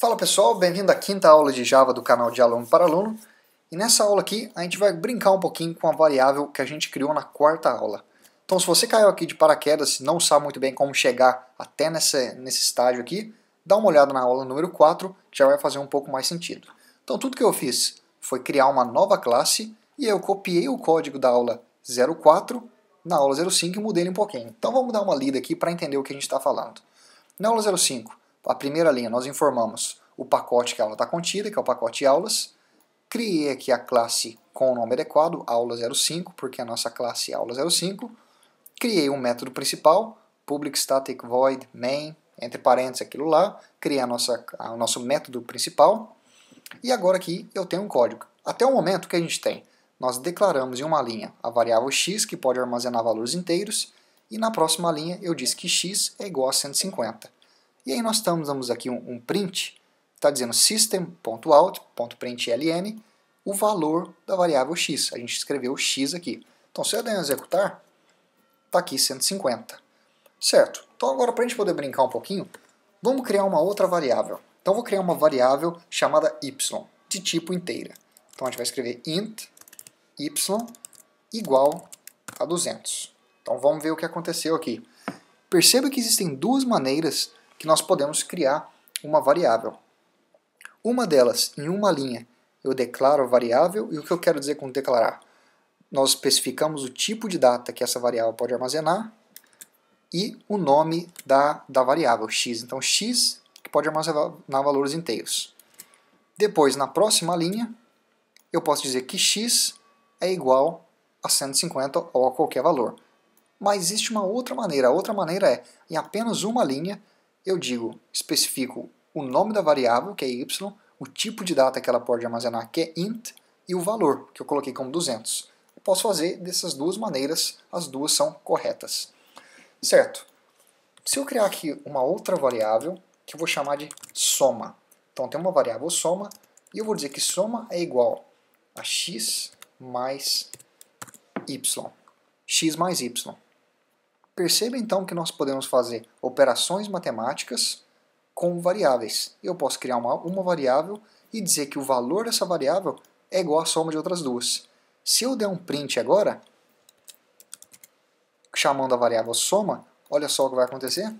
Fala pessoal, bem-vindo à quinta aula de Java do canal de Aluno para Aluno. E nessa aula aqui a gente vai brincar um pouquinho com a variável que a gente criou na quarta aula. Então se você caiu aqui de paraquedas e não sabe muito bem como chegar até nesse estágio aqui, dá uma olhada na aula número 4 que já vai fazer um pouco mais sentido. Então tudo que eu fiz foi criar uma nova classe e eu copiei o código da aula 04 na aula 05 e mudei ele um pouquinho. Então vamos dar uma lida aqui para entender o que a gente está falando. Na aula 05, a primeira linha, nós informamos o pacote que a aula está contida, que é o pacote aulas. Criei aqui a classe com o nome adequado, aula 05, porque a nossa classe é aula 05. Criei um método principal, public static void main, entre parênteses aquilo lá. Criei o nosso método principal. E agora aqui eu tenho um código. Até o momento que a gente tem, nós declaramos em uma linha a variável x, que pode armazenar valores inteiros, e na próxima linha eu disse que x é igual a 150. E aí nós damos aqui um print, está dizendo system.out.println, o valor da variável x. A gente escreveu x aqui. Então se eu der um executar, está aqui 150. Certo. Então agora para a gente poder brincar um pouquinho, vamos criar uma outra variável. Então vou criar uma variável chamada y, de tipo inteira. Então a gente vai escrever int y igual a 200. Então vamos ver o que aconteceu aqui. Perceba que existem duas maneiras que nós podemos criar uma variável. Uma delas, em uma linha, eu declaro a variável, e o que eu quero dizer com declarar? Nós especificamos o tipo de data que essa variável pode armazenar e o nome da variável, x. Então x que pode armazenar valores inteiros. Depois, na próxima linha, eu posso dizer que x é igual a 150 ou a qualquer valor. Mas existe uma outra maneira. A outra maneira é, em apenas uma linha, eu especifico o nome da variável, que é y, o tipo de data que ela pode armazenar, que é int, e o valor, que eu coloquei como 200. Eu posso fazer dessas duas maneiras, as duas são corretas. Certo? Se eu criar aqui uma outra variável, que eu vou chamar de soma. Então tem uma variável soma, e eu vou dizer que soma é igual a x mais y. X mais y. Perceba então que nós podemos fazer operações matemáticas com variáveis. Eu posso criar uma variável e dizer que o valor dessa variável é igual à soma de outras duas. Se eu der um print agora, chamando a variável soma, olha só o que vai acontecer.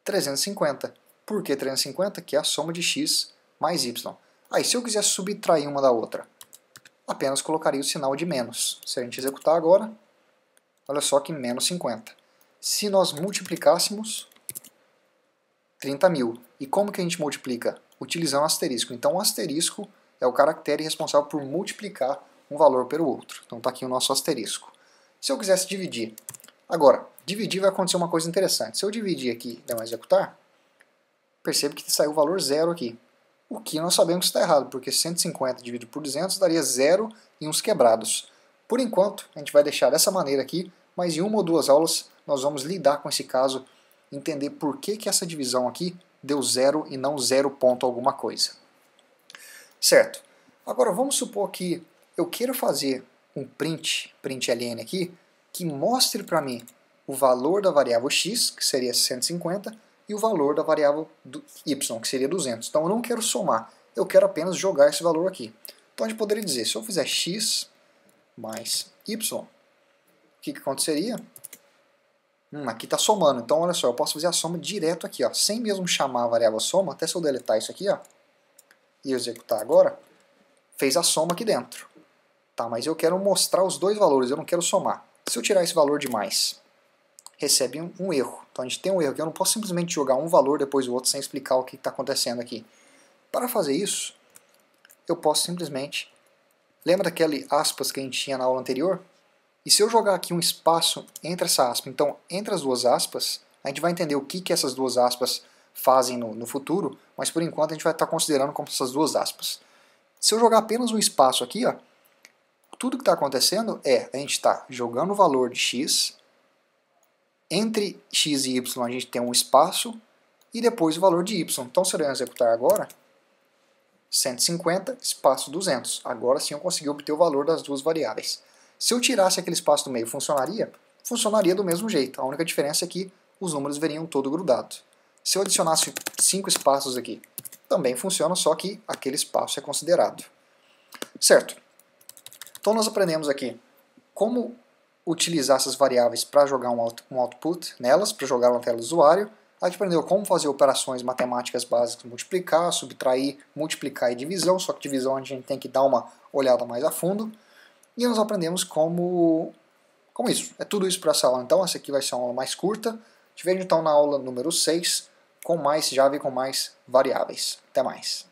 350. Por que 350? Que é a soma de x mais y. Aí se eu quisesse subtrair uma da outra, apenas colocaria o sinal de menos. Se a gente executar agora, olha só que menos 50. Se nós multiplicássemos 30.000. E como que a gente multiplica? Utilizando um asterisco. Então o asterisco é o caractere responsável por multiplicar um valor pelo outro. Então está aqui o nosso asterisco. Se eu quisesse dividir. Agora, dividir vai acontecer uma coisa interessante. Se eu dividir aqui e der um executar, percebe que saiu o valor 0 aqui. O que nós sabemos que está errado, porque 150 dividido por 200 daria 0 e uns quebrados. Por enquanto, a gente vai deixar dessa maneira aqui, mas em uma ou duas aulas nós vamos lidar com esse caso, entender por que essa divisão aqui deu 0 e não 0 ponto alguma coisa. Certo. Agora vamos supor que eu queira fazer um println aqui, que mostre para mim o valor da variável x, que seria 150, e o valor da variável y, que seria 200. Então eu não quero somar, eu quero apenas jogar esse valor aqui. Então a gente poderia dizer, se eu fizer x mais y, o que aconteceria? Aqui está somando, então olha só, eu posso fazer a soma direto aqui, ó, sem mesmo chamar a variável soma, até se eu deletar isso aqui, ó, e executar agora, fez a soma aqui dentro. Tá, mas eu quero mostrar os dois valores, eu não quero somar. Se eu tirar esse valor de mais, recebe um erro. Então a gente tem um erro aqui, eu não posso simplesmente jogar um valor depois do outro sem explicar o que está acontecendo aqui. Para fazer isso, eu posso simplesmente... Lembra daquele aspas que a gente tinha na aula anterior? E se eu jogar aqui um espaço entre essa aspa, então entre as duas aspas, a gente vai entender o que essas duas aspas fazem no futuro, mas por enquanto a gente vai estar considerando como essas duas aspas. Se eu jogar apenas um espaço aqui, ó, tudo que está acontecendo é, a gente está jogando o valor de x, entre x e y a gente tem um espaço, e depois o valor de y. Então se eu executar agora, 150, espaço 200. Agora sim eu consegui obter o valor das duas variáveis. Se eu tirasse aquele espaço do meio, funcionaria? Funcionaria do mesmo jeito. A única diferença é que os números veriam todo grudado. Se eu adicionasse 5 espaços aqui, também funciona, só que aquele espaço é considerado. Certo? Então nós aprendemos aqui como utilizar essas variáveis para jogar um output nelas, para jogar na tela do usuário. A gente aprendeu como fazer operações matemáticas básicas, multiplicar, subtrair, multiplicar e divisão, só que divisão a gente tem que dar uma olhada mais a fundo. E nós aprendemos como isso. É tudo isso para essa aula. Então essa aqui vai ser uma aula mais curta. Te vejo então na aula número 6, com mais Java e com mais variáveis. Até mais.